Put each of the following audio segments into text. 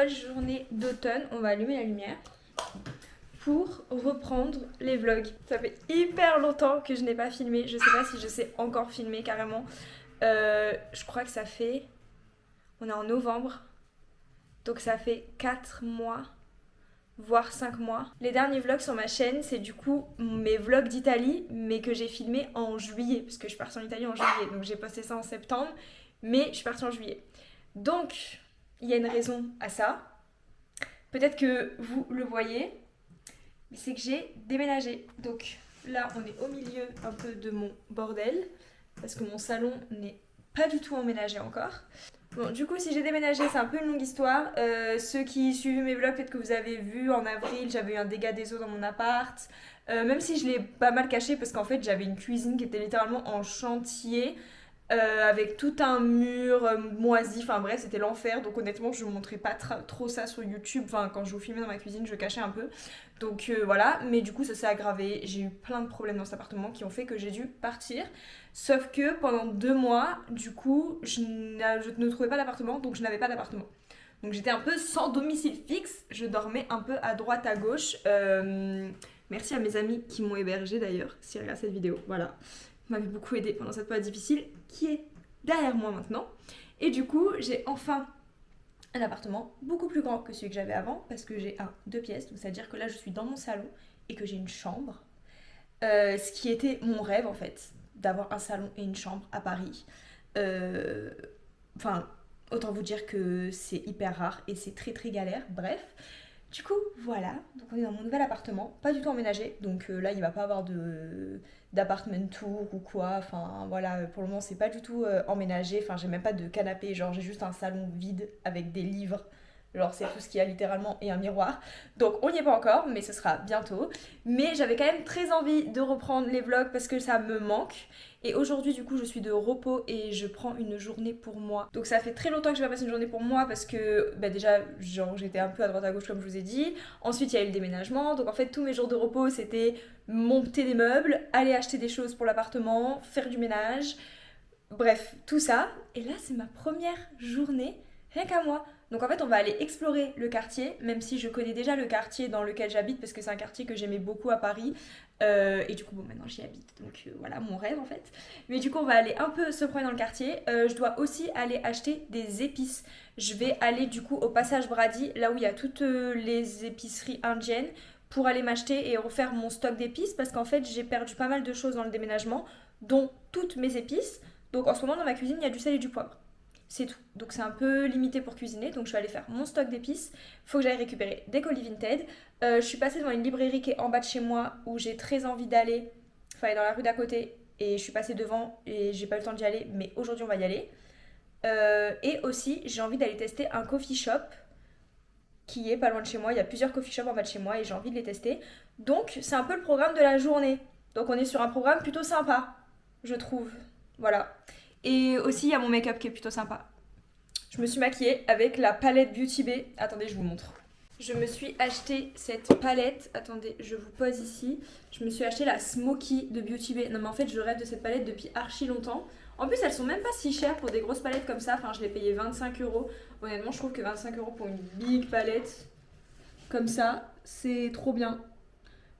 bonne journée d'automne. On va allumer la lumière pour reprendre les vlogs. Ça fait hyper longtemps que je n'ai pas filmé. Je sais pas si je sais encore filmer carrément. Je crois que ça fait... On est en novembre. Donc ça fait 4 mois, voire 5 mois. Les derniers vlogs sur ma chaîne, c'est du coup mes vlogs d'Italie, mais que j'ai filmé en juillet. Parce que je suis partie en Italie en juillet. Donc j'ai posté ça en septembre, mais je suis partie en juillet. Donc, il y a une raison à ça. Peut-être que vous le voyez, mais c'est que j'ai déménagé. Donc là, on est au milieu un peu de mon bordel, parce que mon salon n'est pas du tout emménagé encore. Bon, du coup, si j'ai déménagé, c'est un peu une longue histoire. Ceux qui suivent mes vlogs, peut-être que vous avez vu, en avril, j'avais eu un dégât des eaux dans mon appart. Même si je l'ai pas mal caché, parce qu'en fait, j'avais une cuisine qui était littéralement en chantier. Avec tout un mur moisi, enfin bref, c'était l'enfer. Donc honnêtement, je ne montrais pas trop ça sur YouTube. Enfin, quand je vous filmais dans ma cuisine, je cachais un peu. Donc voilà, mais du coup, ça s'est aggravé. J'ai eu plein de problèmes dans cet appartement qui ont fait que j'ai dû partir. Sauf que pendant 2 mois, du coup, je ne trouvais pas d'appartement, donc je n'avais pas d'appartement. Donc j'étais un peu sans domicile fixe. Je dormais un peu à droite, à gauche. Merci à mes amis qui m'ont hébergée d'ailleurs, s'ils regardent cette vidéo. Voilà. M'avait beaucoup aidé pendant cette période difficile qui est derrière moi maintenant. Et du coup, j'ai enfin un appartement beaucoup plus grand que celui que j'avais avant parce que j'ai 2 pièces. Donc, c'est-à-dire que là, je suis dans mon salon et que j'ai une chambre. Ce qui était mon rêve en fait, d'avoir un salon et une chambre à Paris. Enfin, autant vous dire que c'est hyper rare et c'est très très galère. Bref. Du coup, voilà, donc on est dans mon nouvel appartement, pas du tout emménagé, donc là il va pas avoir d'appartement tour ou quoi, enfin voilà, pour le moment c'est pas du tout emménagé, enfin j'ai même pas de canapé, genre j'ai juste un salon vide avec des livres, genre c'est tout ce qu'il y a littéralement et un miroir, donc on n'y est pas encore, mais ce sera bientôt, mais j'avais quand même très envie de reprendre les vlogs parce que ça me manque. Et aujourd'hui, du coup, je suis de repos et je prends une journée pour moi. Donc ça fait très longtemps que je vais passer une journée pour moi parce que déjà, genre, j'étais un peu à droite à gauche comme je vous ai dit. Ensuite, il y a eu le déménagement. Donc en fait, tous mes jours de repos, c'était monter des meubles, aller acheter des choses pour l'appartement, faire du ménage. Bref, tout ça. Et là, c'est ma première journée, rien qu'à moi. Donc en fait, on va aller explorer le quartier, même si je connais déjà le quartier dans lequel j'habite, parce que c'est un quartier que j'aimais beaucoup à Paris. Et du coup, bon, maintenant j'y habite, donc voilà, mon rêve en fait. Mais du coup, on va aller un peu se promener dans le quartier. Je dois aussi aller acheter des épices. Je vais aller du coup au passage Brady, là où il y a toutes les épiceries indiennes, pour aller m'acheter et refaire mon stock d'épices, parce qu'en fait, j'ai perdu pas mal de choses dans le déménagement, dont toutes mes épices. Donc en ce moment, dans ma cuisine, il y a du sel et du poivre. C'est tout. Donc c'est un peu limité pour cuisiner. Donc je vais aller faire mon stock d'épices. Faut que j'aille récupérer des colis Vinted. Je suis passée devant une librairie qui est en bas de chez moi où j'ai très envie d'aller. Enfin, elle est dans la rue d'à côté. Et je suis passée devant et j'ai pas eu le temps d'y aller. Mais aujourd'hui, on va y aller. Et aussi, j'ai envie d'aller tester un coffee shop qui est pas loin de chez moi. Il y a plusieurs coffee shops en bas de chez moi et j'ai envie de les tester. Donc c'est un peu le programme de la journée. Donc on est sur un programme plutôt sympa, je trouve. Voilà. Et aussi, il y a mon make-up qui est plutôt sympa. Je me suis maquillée avec la palette Beauty Bay. Attendez, je vous montre. Je me suis acheté cette palette. Attendez, je vous pose ici. Je me suis acheté la Smoky de Beauty Bay. Non mais en fait, je rêve de cette palette depuis archi longtemps. En plus, elles sont même pas si chères pour des grosses palettes comme ça. Enfin, je l'ai payé 25€. Honnêtement, je trouve que 25€ pour une big palette comme ça, c'est trop bien.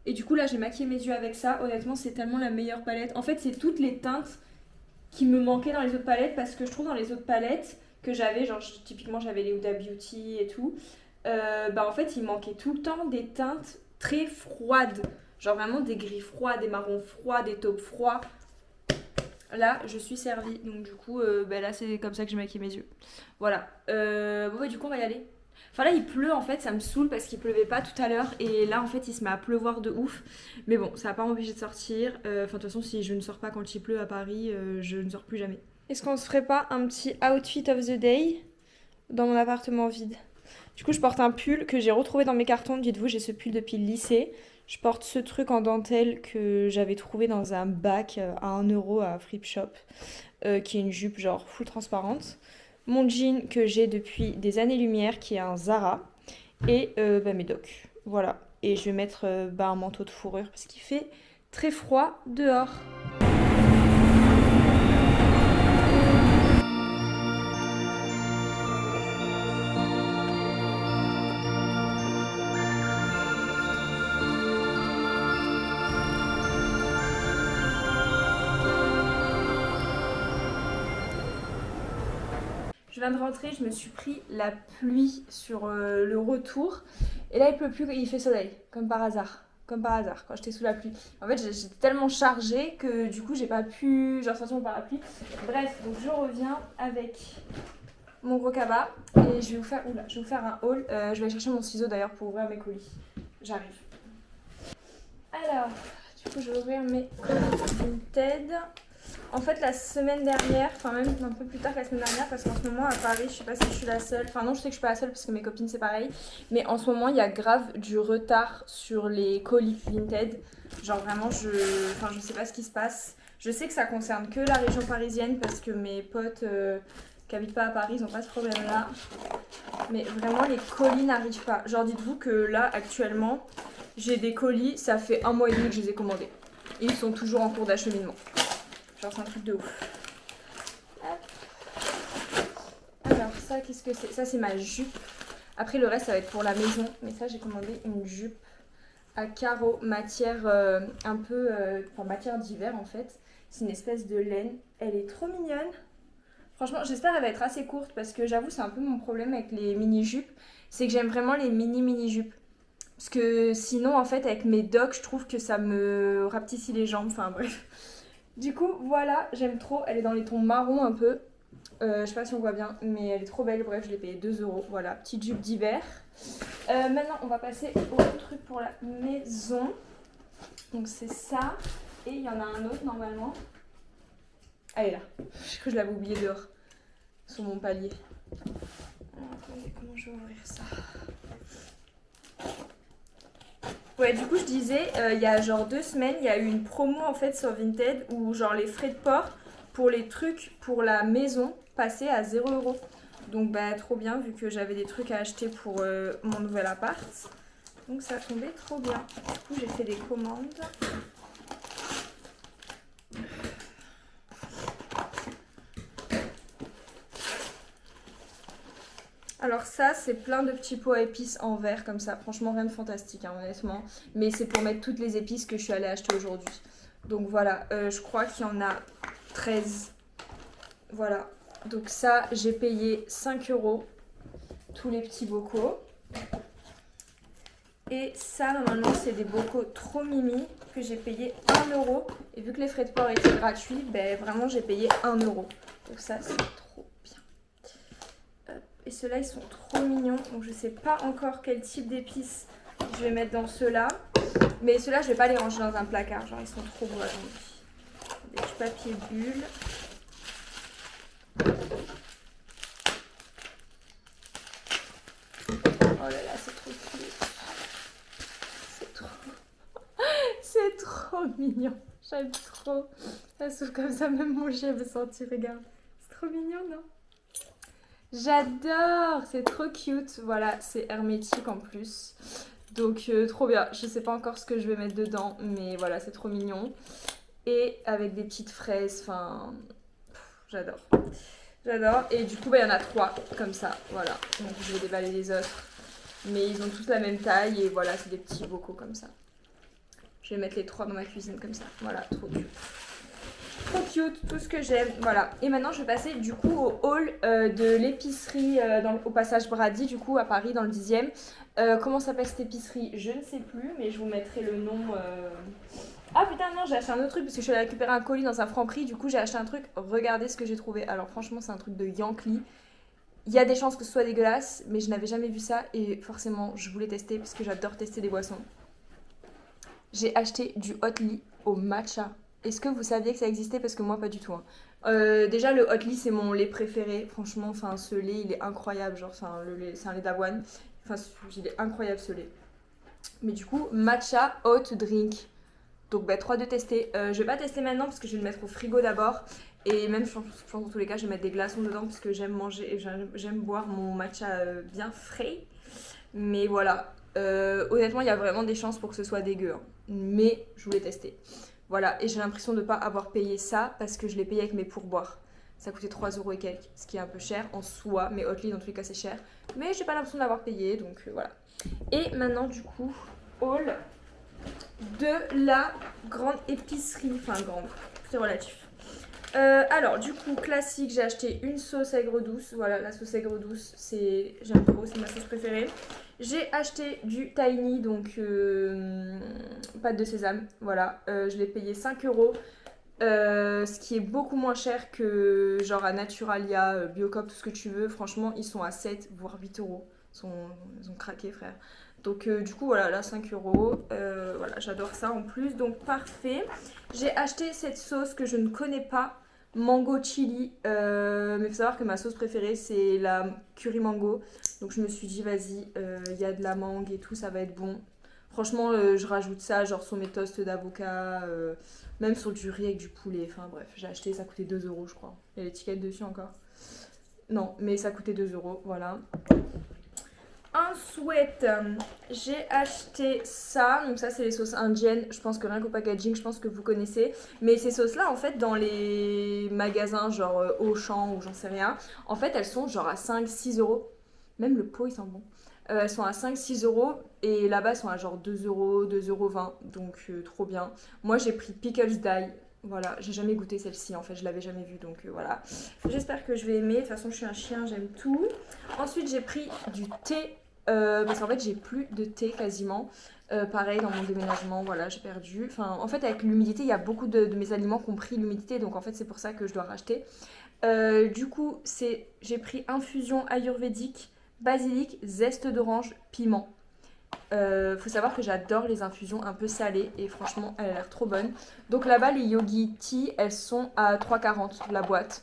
Et du coup, là, j'ai maquillé mes yeux avec ça. Honnêtement, c'est tellement la meilleure palette. En fait, c'est toutes les teintes qui me manquaient dans les autres palettes, parce que je trouve dans les autres palettes que j'avais, genre typiquement j'avais les Huda Beauty et tout, en fait il manquait tout le temps des teintes très froides, genre vraiment des gris froids, des marrons froids, des taupes froids. Là je suis servie, donc du coup là c'est comme ça que j'ai maquillé mes yeux. Voilà, du coup on va y aller. Enfin là il pleut en fait, ça me saoule parce qu'il pleuvait pas tout à l'heure et là en fait il se met à pleuvoir de ouf. Mais bon, ça va pas m'empêcher de sortir. De toute façon si je ne sors pas quand il pleut à Paris, je ne sors plus jamais. Est-ce qu'on se ferait pas un petit outfit of the day dans mon appartement vide? Du coup je porte un pull que j'ai retrouvé dans mes cartons, dites-vous j'ai ce pull depuis le lycée. Je porte ce truc en dentelle que j'avais trouvé dans un bac à 1€ à Flip Shop, qui est une jupe genre full transparente. Mon jean que j'ai depuis des années-lumière qui est un Zara et mes docks. Voilà. Et je vais mettre un manteau de fourrure parce qu'il fait très froid dehors. viens de rentrer, je me suis pris la pluie sur le retour. Et là, il pleut plus, il fait soleil, comme par hasard. Comme par hasard, quand j'étais sous la pluie. En fait, j'étais tellement chargée que du coup, j'ai pas pu sortir mon parapluie. Bref, donc je reviens avec mon gros cabas et je vais vous faire un haul. Je vais aller chercher mon ciseau d'ailleurs pour ouvrir mes colis. J'arrive. Alors, du coup, je vais ouvrir mes colis Vinted. En fait, la semaine dernière, enfin même un peu plus tard que la semaine dernière, parce qu'en ce moment à Paris, je sais pas si je suis la seule, enfin non, je sais que je suis pas la seule parce que mes copines c'est pareil, mais en ce moment il y a grave du retard sur les colis Vinted. Genre vraiment, je sais pas ce qui se passe. Je sais que ça concerne que la région parisienne parce que mes potes qui habitent pas à Paris, ils ont pas ce problème-là. Mais vraiment, les colis n'arrivent pas. Genre, dites-vous que là, actuellement, j'ai des colis, ça fait 1 mois et demi que je les ai commandés. Et ils sont toujours en cours d'acheminement. Genre, c'est un truc de ouf. Hop. Alors, ça, qu'est-ce que c'est? Ça, c'est ma jupe. Après, le reste, ça va être pour la maison. Mais ça, j'ai commandé une jupe à carreaux, matière un peu... enfin, matière d'hiver, en fait. C'est une espèce de laine. Elle est trop mignonne. Franchement, j'espère qu'elle va être assez courte parce que j'avoue, c'est un peu mon problème avec les mini-jupes. C'est que j'aime vraiment les mini-jupes. Parce que sinon, en fait, avec mes docks, je trouve que ça me rapetissit les jambes. Enfin, bref. Du coup, voilà, j'aime trop. Elle est dans les tons marron un peu. Je sais pas si on voit bien, mais elle est trop belle. Bref, je l'ai payée 2 euros. Voilà, petite jupe d'hiver. Maintenant, on va passer au truc pour la maison. Donc, c'est ça. Et il y en a un autre normalement. Elle est là. Je crois que je l'avais oublié dehors. Sur mon palier. Attendez, comment je vais ouvrir ça? Ouais, du coup, je disais, il y a genre 2 semaines, il y a eu une promo en fait sur Vinted où genre les frais de port pour les trucs pour la maison passaient à 0 euros. Donc, bah, trop bien vu que j'avais des trucs à acheter pour mon nouvel appart. Donc, ça tombait trop bien. Du coup, j'ai fait des commandes. Alors ça, c'est plein de petits pots à épices en verre comme ça. Franchement, rien de fantastique, hein, honnêtement. Mais c'est pour mettre toutes les épices que je suis allée acheter aujourd'hui. Donc voilà, je crois qu'il y en a 13. Voilà. Donc ça, j'ai payé 5 euros. Tous les petits bocaux. Et ça, normalement, c'est des bocaux trop mimi que j'ai payé 1 euro. Et vu que les frais de port étaient gratuits, ben vraiment, j'ai payé 1 euro. Donc ça, c'est trop bien. Et ceux-là, ils sont trop mignons. Donc, je sais pas encore quel type d'épices je vais mettre dans ceux-là. Mais ceux-là, je vais pas les ranger dans un placard. Genre, ils sont trop beaux. Attendez. Des petits papiers bulles. Oh là là, c'est trop cute. C'est trop... c'est trop mignon. J'aime trop. Ça s'ouvre comme ça, même mon chien veut sentir. Regarde. C'est trop mignon, non? J'adore, c'est trop cute. Voilà, c'est hermétique en plus. Donc trop bien. Je sais pas encore ce que je vais mettre dedans, mais voilà, c'est trop mignon. Et avec des petites fraises, enfin, j'adore. J'adore. Et du coup, bah, il y en a 3 comme ça. Voilà. Donc je vais déballer les autres. Mais ils ont tous la même taille et voilà, c'est des petits bocaux comme ça. Je vais mettre les 3 dans ma cuisine comme ça. Voilà, trop cute. Trop cute, tout ce que j'aime, voilà. Et maintenant je vais passer du coup au haul de l'épicerie au passage Brady, du coup à Paris dans le 10e. Comment s'appelle cette épicerie? Je ne sais plus, mais je vous mettrai le nom. Ah putain non, j'ai acheté un autre truc parce que je suis allée récupérer un colis dans un Franprix, du coup j'ai acheté un truc, regardez ce que j'ai trouvé. Alors franchement c'est un truc de Yankee. Il y a des chances que ce soit dégueulasse, mais je n'avais jamais vu ça et forcément je voulais tester parce que j'adore tester des boissons. J'ai acheté du Hotly au matcha. Est-ce que vous saviez que ça existait? Parce que moi, pas du tout. Hein. Déjà, le Hotly, c'est mon lait préféré. Franchement, enfin, ce lait, il est incroyable. Genre, c'est un lait d'avoine. Enfin, il est incroyable, ce lait. Mais du coup, matcha hot drink. Donc, bah, 3 de tester. Je vais pas tester maintenant parce que je vais le mettre au frigo d'abord. Et même, je pense dans tous les cas, je vais mettre des glaçons dedans parce que j'aime manger et j'aime boire mon matcha bien frais. Mais voilà. Honnêtement, il y a vraiment des chances pour que ce soit dégueu. Hein. Mais je voulais tester. Voilà, et j'ai l'impression de ne pas avoir payé ça parce que je l'ai payé avec mes pourboires. Ça coûtait 3 euros et quelques, ce qui est un peu cher en soi, mais Hotly dans tous les cas c'est cher. Mais j'ai pas l'impression de l'avoir payé, donc voilà. Et maintenant du coup, haul de la grande épicerie, enfin grande, c'est relatif. Alors, du coup, classique, j'ai acheté une sauce aigre douce. Voilà, la sauce aigre douce, j'aime trop, c'est ma sauce préférée. J'ai acheté du tahini, donc pâte de sésame. Voilà, je l'ai payé 5 euros. Ce qui est beaucoup moins cher que genre à Naturalia, Biocop, tout ce que tu veux. Franchement, ils sont à 7 voire 8 euros. Ils ont craqué, frère. Donc, du coup, voilà, là 5 euros. Voilà, j'adore ça en plus. Donc, parfait. J'ai acheté cette sauce que je ne connais pas, mango chili. Mais il faut savoir que ma sauce préférée, c'est la curry mango. Donc, je me suis dit, vas-y, il y a de la mangue et tout, ça va être bon. Franchement, je rajoute ça, genre sur mes toasts d'avocat. Même sur du riz avec du poulet. Enfin bref, j'ai acheté, ça coûtait 2 euros, je crois. Il y a l'étiquette dessus encore. Non, mais ça coûtait 2 euros, voilà. Ensuite, j'ai acheté ça. Donc ça, c'est les sauces indiennes. Je pense que rien qu'au packaging, je pense que vous connaissez. Mais ces sauces-là, en fait, dans les magasins, genre Auchan ou j'en sais rien, en fait, elles sont genre à 5-6 euros. Même le pot, il sent bon. Elles sont à 5-6 euros et là-bas, elles sont à genre 2 euros, 2,20 €. Donc, trop bien. Moi, j'ai pris Pickles Die. Voilà, j'ai jamais goûté celle-ci en fait, je l'avais jamais vue donc voilà. J'espère que je vais aimer. De toute façon, je suis un chien, j'aime tout. Ensuite, j'ai pris du thé parce qu'en fait, j'ai plus de thé quasiment. Pareil, dans mon déménagement, voilà, j'ai perdu. Enfin, en fait, avec l'humidité, il y a beaucoup de mes aliments qui ont pris l'humidité donc en fait, c'est pour ça que je dois racheter. Du coup, j'ai pris infusion ayurvédique, basilic, zeste d'orange, piment. Faut savoir que j'adore les infusions un peu salées et franchement, elle a l'air trop bonne. Donc là-bas, les Yogi Tea, elles sont à 3,40 la boîte.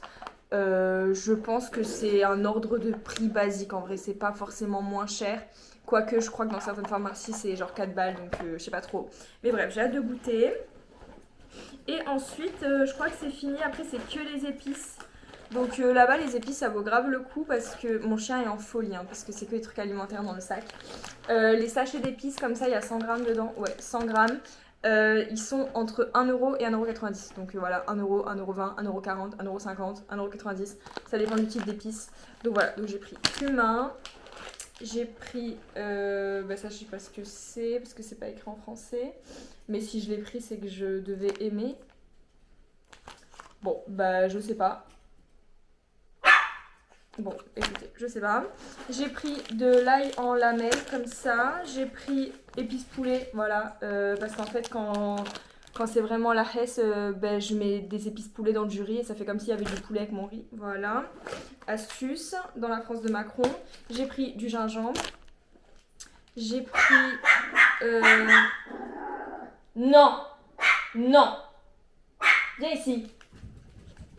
Je pense que c'est un ordre de prix basique. En vrai, c'est pas forcément moins cher. Quoique, je crois que dans certaines pharmacies, c'est genre 4 balles, donc je sais pas trop. Mais bref, j'ai hâte de goûter. Et ensuite, je crois que c'est fini. Après, c'est que les épices. Donc là-bas, les épices, ça vaut grave le coup parce que mon chien est en folie, hein, parce que c'est que des trucs alimentaires dans le sac. Les sachets d'épices, comme ça, il y a 100 grammes dedans. Ouais, 100 grammes. Ils sont entre 1 euro et 1,90 €. Donc voilà, 1 euro, 1,20 €, 1,40 €, 1,50 €, 1,90 €. Ça dépend du type d'épices. Donc voilà, donc j'ai pris cumin. J'ai pris, ça je sais pas ce que c'est parce que c'est pas écrit en français. Mais si je l'ai pris, c'est que je devais aimer. Bon, bah je sais pas. Bon, écoutez, je sais pas. J'ai pris de l'ail en lamelles comme ça. J'ai pris épices poulet, voilà. Parce qu'en fait, quand c'est vraiment la Hesse, je mets des épices poulet dans du riz et ça fait comme s'il y avait du poulet avec mon riz. Voilà. Astuce, dans la France de Macron. J'ai pris du gingembre. J'ai pris... Non! Non! Viens ici!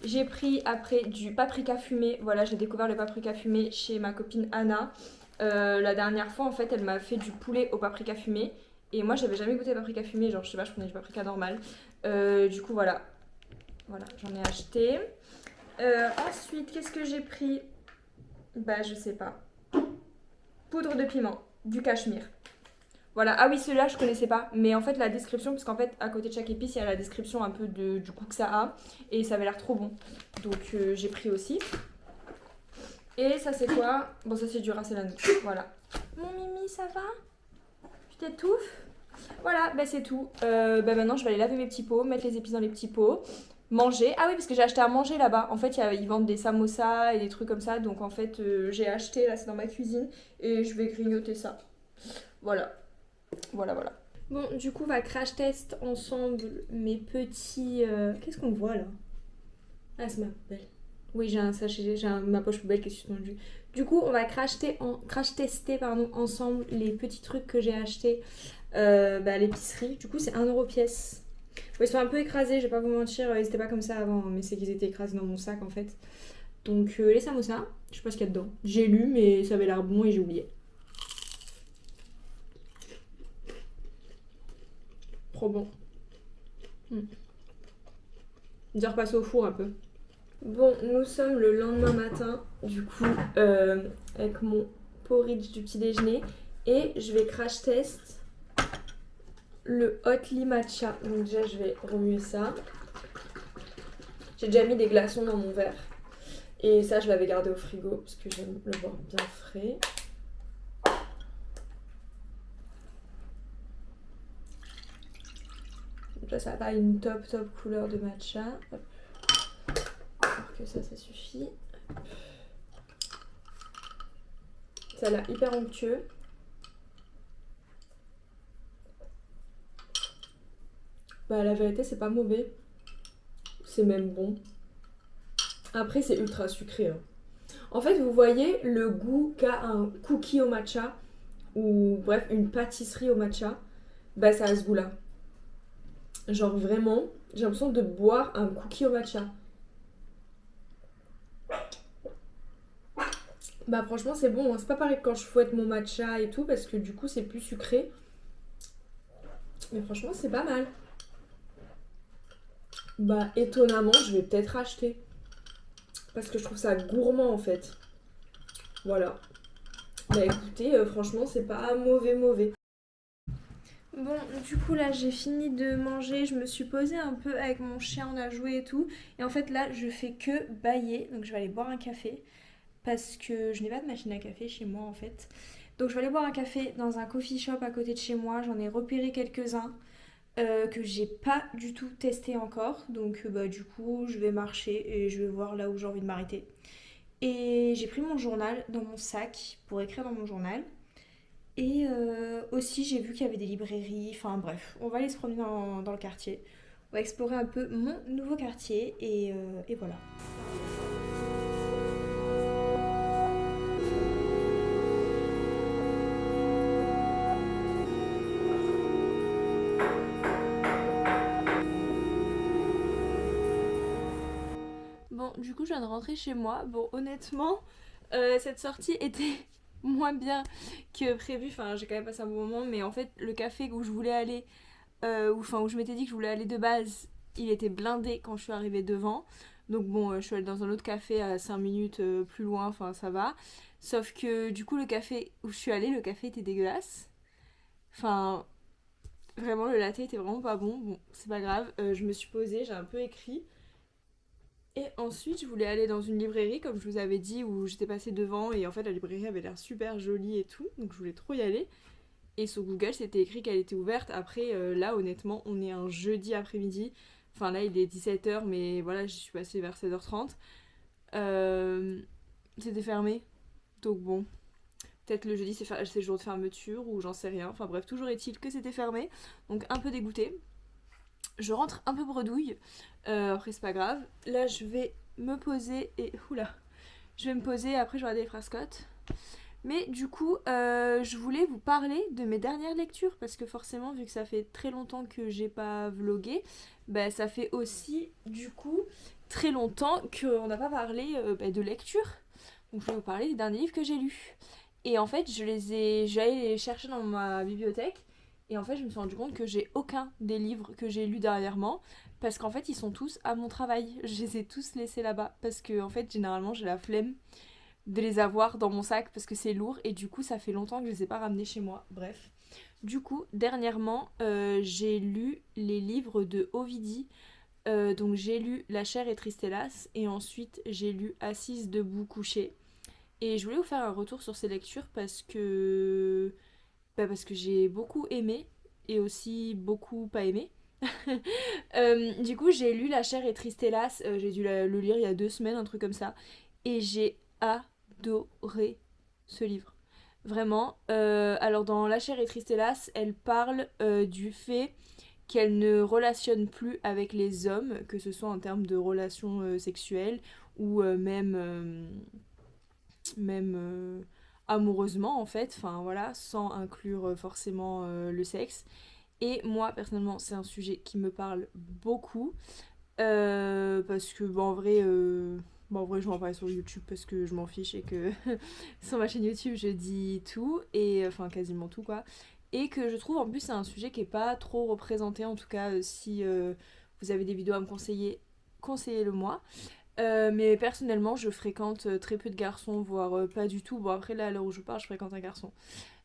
J'ai pris après du paprika fumé. Voilà, j'ai découvert le paprika fumé chez ma copine Anna. La dernière fois, en fait, elle m'a fait du poulet au paprika fumé. Et moi, j'avais jamais goûté paprika fumé. Genre, je sais pas, je prenais du paprika normal. Du coup, voilà. Voilà, j'en ai acheté. Ensuite, qu'est-ce que j'ai pris? Bah, je sais pas. Poudre de piment, du cachemire. Voilà, ah oui, celui-là je connaissais pas, mais en fait la description, parce qu'en fait à côté de chaque épice il y a la description un peu du goût que ça a, et ça avait l'air trop bon. Donc j'ai pris aussi. Et ça c'est quoi? Bon, ça c'est du ras el hanout, voilà. Mon Mimi, ça va? Tu t'étouffes? Voilà, bah c'est tout. Maintenant je vais aller laver mes petits pots, mettre les épices dans les petits pots, manger. Ah oui, parce que j'ai acheté à manger là-bas. En fait, ils vendent des samosas et des trucs comme ça, donc en fait j'ai acheté, là c'est dans ma cuisine, et je vais grignoter ça. Voilà. Voilà, voilà. Bon, du coup, on va crash test ensemble mes petits... Qu'est-ce qu'on voit là? Ah, c'est ma poubelle. Oui, j'ai un sachet, ma poche poubelle qui est suspendue. Du coup, on va crash tester ensemble les petits trucs que j'ai achetés à l'épicerie. Du coup, c'est 1 € pièce. Bon, ils sont un peu écrasés, je vais pas vous mentir, ils étaient pas comme ça avant, mais c'est qu'ils étaient écrasés dans mon sac en fait. Donc, les samosas, je sais pas ce qu'il y a dedans. J'ai lu, mais ça avait l'air bon et j'ai oublié. Trop bon. On dirait repasser au four un peu. Bon, nous sommes le lendemain matin, du coup, avec mon porridge du petit déjeuner. Et je vais crash test le Hotly Matcha. Donc déjà, je vais remuer ça. J'ai déjà mis des glaçons dans mon verre. Et ça, je l'avais gardé au frigo parce que j'aime le boire bien frais. Là, ça a pas une top couleur de matcha. Hop. que ça suffit. Ça a l'air hyper onctueux. Bah la vérité c'est pas mauvais. C'est même bon. Après c'est ultra sucré. Hein. En fait vous voyez le goût qu'a un cookie au matcha ou bref une pâtisserie au matcha. Bah ça a ce goût là. Genre vraiment j'ai l'impression de boire un cookie au matcha. Bah franchement c'est bon, hein. C'est pas pareil que quand je fouette mon matcha et tout parce que du coup c'est plus sucré. Mais franchement c'est pas mal. Bah étonnamment je vais peut-être acheter. Parce que je trouve ça gourmand en fait. Voilà. Bah écoutez, franchement c'est pas mauvais. Bon, du coup là j'ai fini de manger, je me suis posée un peu avec mon chien, on a joué et tout. Et en fait là je fais que bâiller, donc je vais aller boire un café. Parce que je n'ai pas de machine à café chez moi en fait. Donc je vais aller boire un café dans un coffee shop à côté de chez moi. J'en ai repéré quelques-uns que j'ai pas du tout testé encore. Donc bah, du coup je vais marcher et je vais voir là où j'ai envie de m'arrêter. Et j'ai pris mon journal dans mon sac pour écrire dans mon journal. Et aussi j'ai vu qu'il y avait des librairies. Enfin bref, on va aller se promener dans le quartier. On va explorer un peu mon nouveau quartier et voilà. Bon, du coup, je viens de rentrer chez moi. Bon, honnêtement, cette sortie était moins bien que prévu. Enfin, j'ai quand même passé un bon moment, mais en fait, le café où je voulais aller, où je m'étais dit que je voulais aller de base, il était blindé quand je suis arrivée devant. Donc bon, je suis allée dans un autre café à 5 minutes plus loin, enfin ça va. Sauf que du coup, le café où je suis allée, le café était dégueulasse. Enfin, vraiment, le latte était vraiment pas bon. Bon, c'est pas grave. Je me suis posée, j'ai un peu écrit. Et ensuite, je voulais aller dans une librairie, comme je vous avais dit, où j'étais passée devant. Et en fait, la librairie avait l'air super jolie et tout. Donc, je voulais trop y aller. Et sur Google, c'était écrit qu'elle était ouverte. Après, là, honnêtement, on est un jeudi après-midi. Enfin, là, il est 17h, mais voilà, je suis passée vers 16h30. C'était fermé. Donc, bon. Peut-être le jeudi, c'est jour de fermeture, ou j'en sais rien. Enfin, bref, toujours est-il que c'était fermé. Donc, un peu dégoûtée. Je rentre un peu bredouille. Après, c'est pas grave. Là, je vais me poser et. Oula! Je vais me poser, après, je vais regarder les frascottes. Mais du coup, je voulais vous parler de mes dernières lectures parce que forcément, vu que ça fait très longtemps que j'ai pas vlogué, bah, ça fait aussi, du coup, très longtemps qu'on n'a pas parlé de lecture. Donc, je vais vous parler des derniers livres que j'ai lus. Et en fait, j'allais les chercher dans ma bibliothèque. Et en fait, je me suis rendu compte que j'ai aucun des livres que j'ai lus dernièrement. Parce qu'en fait, ils sont tous à mon travail. Je les ai tous laissés là-bas. Parce que, en fait, généralement, j'ai la flemme de les avoir dans mon sac parce que c'est lourd. Et du coup, ça fait longtemps que je les ai pas ramenés chez moi. Bref. Du coup, dernièrement, j'ai lu les livres de Ovidie. Donc, j'ai lu La chair est triste hélas. Et ensuite, j'ai lu Assise, debout, couchée. Et je voulais vous faire un retour sur ces lectures parce que j'ai beaucoup aimé et aussi beaucoup pas aimé. Du coup, j'ai lu La chair est triste hélas. J'ai dû le lire il y a 2 semaines, un truc comme ça. Et j'ai adoré ce livre. Vraiment. Alors, dans La chair est triste hélas, elle parle du fait qu'elle ne relationne plus avec les hommes, que ce soit en termes de relations sexuelles ou même amoureusement en fait, enfin voilà, sans inclure forcément le sexe. Et moi personnellement c'est un sujet qui me parle beaucoup parce que en vrai je vais en parler sur YouTube parce que je m'en fiche et que sur ma chaîne YouTube je dis tout et enfin quasiment tout quoi. Et que je trouve en plus c'est un sujet qui est pas trop représenté, en tout cas si vous avez des vidéos à me conseiller, conseillez-le moi. Mais personnellement, je fréquente très peu de garçons, voire pas du tout. Bon, après, là, à l'heure où je parle, je fréquente un garçon.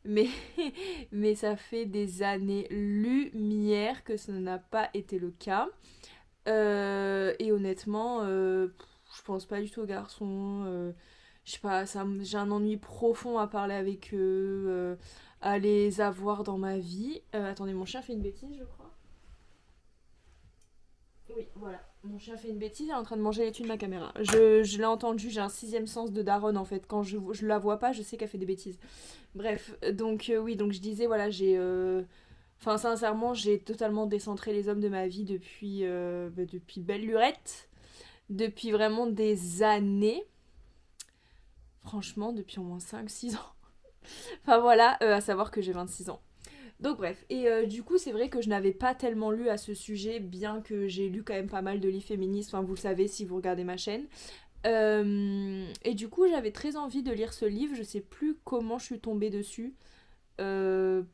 Mais, mais ça fait des années-lumière que ça n'a pas été le cas. Et honnêtement, je pense pas du tout aux garçons. Je sais pas, j'ai un ennui profond à parler avec eux, à les avoir dans ma vie. Attendez, mon chien fait une bêtise, je crois. Oui, voilà. Mon chien fait une bêtise, il est en train de manger l'étui de ma caméra. Je l'ai entendu, j'ai un sixième sens de daronne en fait. Quand je la vois pas, je sais qu'elle fait des bêtises. Bref, donc oui, donc je disais, voilà, Enfin, sincèrement, j'ai totalement décentré les hommes de ma vie depuis belle lurette. Depuis vraiment des années. Franchement, depuis au moins 5 6 ans. Enfin voilà, à savoir que j'ai 26 ans. Donc bref, et du coup c'est vrai que je n'avais pas tellement lu à ce sujet, bien que j'ai lu quand même pas mal de livres féministes, enfin vous le savez si vous regardez ma chaîne. Et du coup j'avais très envie de lire ce livre, je sais plus comment je suis tombée dessus. Je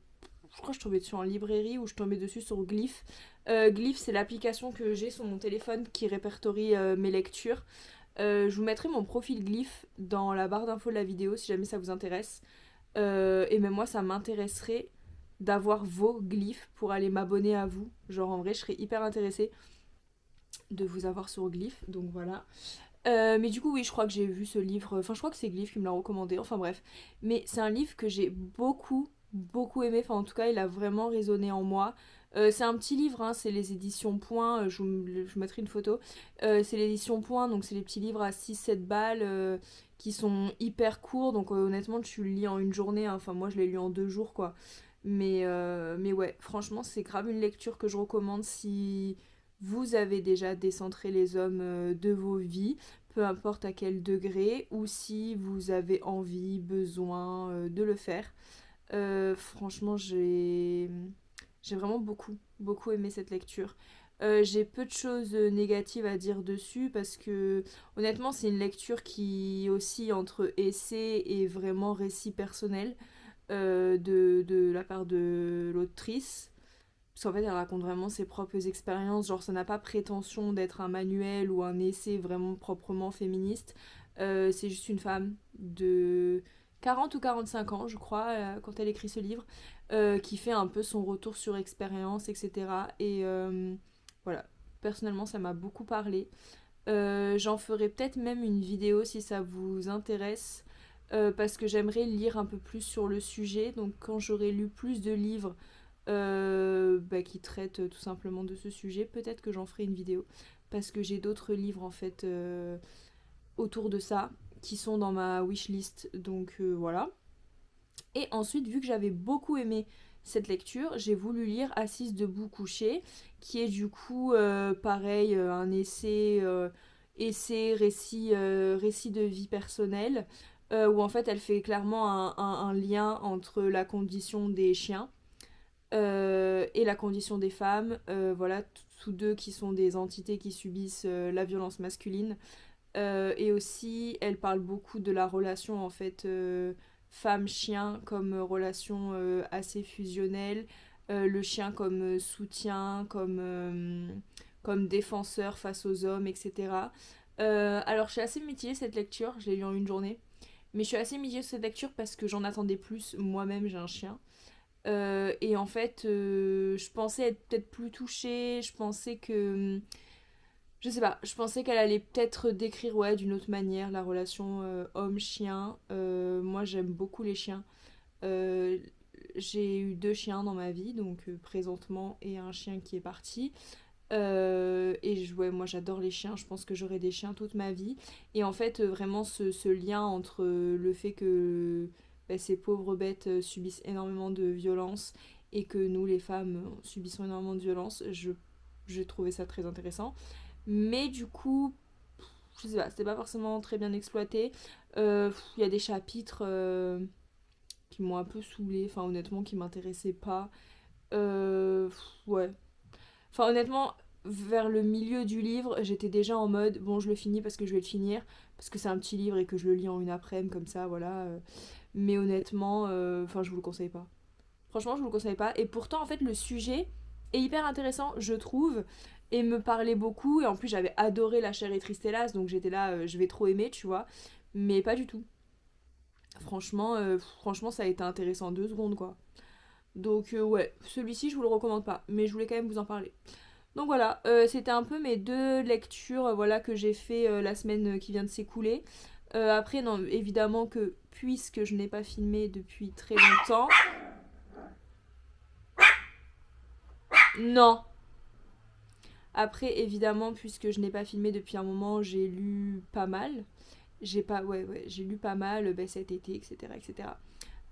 crois que je suis tombée dessus en librairie ou je suis tombée dessus sur Glyph. Glyph c'est l'application que j'ai sur mon téléphone qui répertorie mes lectures. Je vous mettrai mon profil Glyph dans la barre d'infos de la vidéo si jamais ça vous intéresse. Et même moi, ça m'intéresserait d'avoir vos glyphes pour aller m'abonner à vous. Genre, en vrai, je serais hyper intéressée de vous avoir sur Glyph. Donc voilà. Mais du coup, oui, je crois que j'ai vu ce livre. Enfin, je crois que c'est Glyph qui me l'a recommandé. Enfin, bref. Mais c'est un livre que j'ai beaucoup aimé. Enfin, en tout cas, il a vraiment résonné en moi. C'est un petit livre, hein, c'est les éditions Point, je vous mettrai une photo. C'est l'édition Point, donc c'est les petits livres à 6 7 balles qui sont hyper courts. Donc honnêtement, tu le lis en une journée, hein. Enfin, moi je l'ai lu en 2 jours, quoi. Mais ouais, franchement, c'est grave une lecture que je recommande si vous avez déjà décentré les hommes de vos vies, peu importe à quel degré, ou si vous avez envie, besoin de le faire. Franchement, j'ai vraiment beaucoup aimé cette lecture. J'ai peu de choses négatives à dire dessus parce que honnêtement c'est une lecture qui oscille entre essai et vraiment récit personnel de la part de l'autrice. Parce qu'en fait elle raconte vraiment ses propres expériences, genre ça n'a pas prétention d'être un manuel ou un essai vraiment proprement féministe. C'est juste une femme de 40 ou 45 ans je crois quand elle écrit ce livre qui fait un peu son retour sur expérience, etc. Et voilà, personnellement ça m'a beaucoup parlé. J'en ferai peut-être même une vidéo si ça vous intéresse, parce que j'aimerais lire un peu plus sur le sujet. Donc quand j'aurai lu plus de livres qui traitent tout simplement de ce sujet, peut-être que j'en ferai une vidéo. Parce que j'ai d'autres livres en fait autour de ça qui sont dans ma wishlist. Donc voilà. Et ensuite, vu que j'avais beaucoup aimé cette lecture, j'ai voulu lire Assise debout couchée, qui est du coup pareil, un essai, récit de vie personnelle, où en fait elle fait clairement un lien entre la condition des chiens et la condition des femmes. Voilà, tous deux qui sont des entités qui subissent la violence masculine. Et aussi, elle parle beaucoup de la relation en fait femme-chien comme relation assez fusionnelle, le chien comme soutien, comme défenseur face aux hommes, etc. Alors, je suis assez mitigée cette lecture, je l'ai lu en une journée, mais je suis assez mitigée cette lecture parce que j'en attendais plus. Moi-même, j'ai un chien. Et en fait, je pensais être peut-être plus touchée, je pensais que je sais pas, je pensais qu'elle allait peut-être décrire ouais, d'une autre manière la relation homme-chien. Moi j'aime beaucoup les chiens. Euh, j'ai eu 2 chiens dans ma vie, donc présentement, et un chien qui est parti. Ouais, moi j'adore les chiens, je pense que j'aurai des chiens toute ma vie. Et en fait, vraiment ce lien entre le fait que ces pauvres bêtes subissent énormément de violence et que nous les femmes subissons énormément de violence, j'ai trouvé ça très intéressant. Mais du coup, je sais pas, c'était pas forcément très bien exploité. Il y a des chapitres qui m'ont un peu saoulée, enfin honnêtement qui m'intéressaient pas. Ouais. Enfin honnêtement, vers le milieu du livre, j'étais déjà en mode, bon je le finis parce que je vais le finir, parce que c'est un petit livre et que je le lis en une après-midi comme ça, voilà. Mais honnêtement, enfin je vous le conseille pas. Franchement, je vous le conseille pas. Et pourtant, en fait, le sujet est hyper intéressant, je trouve, et me parlait beaucoup. Et en plus, j'avais adoré La Chair et Tristellas, donc j'étais là, je vais trop aimer, tu vois. Mais pas du tout. Franchement, ça a été intéressant 2 secondes, quoi. Donc, ouais, celui-ci, je vous le recommande pas, mais je voulais quand même vous en parler. Donc voilà, c'était un peu mes 2 lectures voilà, que j'ai fait la semaine qui vient de s'écouler. Après, non, évidemment que puisque je n'ai pas filmé depuis très longtemps. Non, Après, évidemment, puisque je n'ai pas filmé depuis un moment, j'ai lu pas mal. J'ai lu pas mal cet été, etc. etc.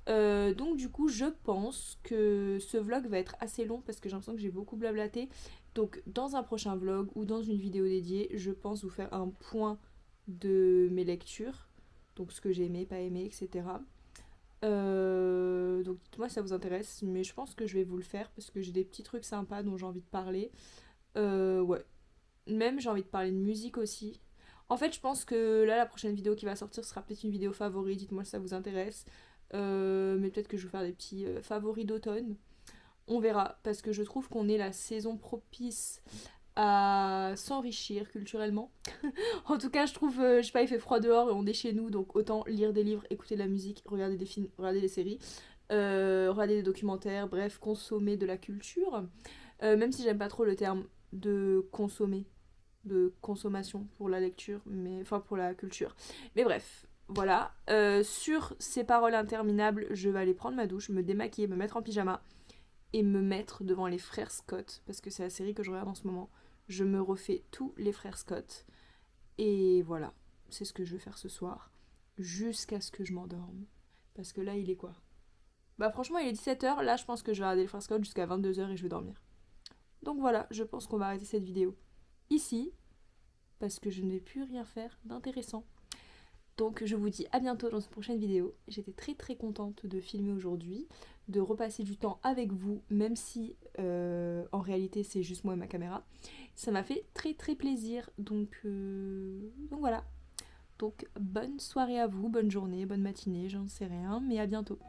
Donc du coup, je pense que ce vlog va être assez long parce que j'ai l'impression que j'ai beaucoup blablaté. Donc dans un prochain vlog ou dans une vidéo dédiée, je pense vous faire un point de mes lectures. Donc ce que j'ai aimé, pas aimé, etc. Donc dites-moi si ça vous intéresse, mais je pense que je vais vous le faire parce que j'ai des petits trucs sympas dont j'ai envie de parler. Ouais. Même j'ai envie de parler de musique aussi. En fait, je pense que là, la prochaine vidéo qui va sortir sera peut-être une vidéo favori. Dites-moi si ça vous intéresse. Mais peut-être que je vais faire des petits favoris d'automne. On verra, parce que je trouve qu'on est la saison propice à s'enrichir culturellement. En tout cas, je trouve, je sais pas, il fait froid dehors et on est chez nous, donc autant lire des livres, écouter de la musique, regarder des films, regarder des séries, regarder des documentaires, bref, consommer de la culture. Même si j'aime pas trop le terme de consommer, de consommation pour la lecture, mais enfin pour la culture. Mais bref, voilà. Sur ces paroles interminables, je vais aller prendre ma douche, me démaquiller, me mettre en pyjama et me mettre devant les frères Scott, parce que c'est la série que je regarde en ce moment. Je me refais tous les frères Scott. Et voilà, c'est ce que je vais faire ce soir, jusqu'à ce que je m'endorme. Parce que là, il est quoi? Bah franchement, il est 17h, là je pense que je vais regarder les frères Scott jusqu'à 22h et je vais dormir. Donc voilà, je pense qu'on va arrêter cette vidéo ici, parce que je ne vais plus rien faire d'intéressant. Donc je vous dis à bientôt dans une prochaine vidéo. J'étais très très contente de filmer aujourd'hui, de repasser du temps avec vous, même si en réalité c'est juste moi et ma caméra. Ça m'a fait très très plaisir. Donc voilà. Donc bonne soirée à vous, bonne journée, bonne matinée, j'en sais rien, mais à bientôt.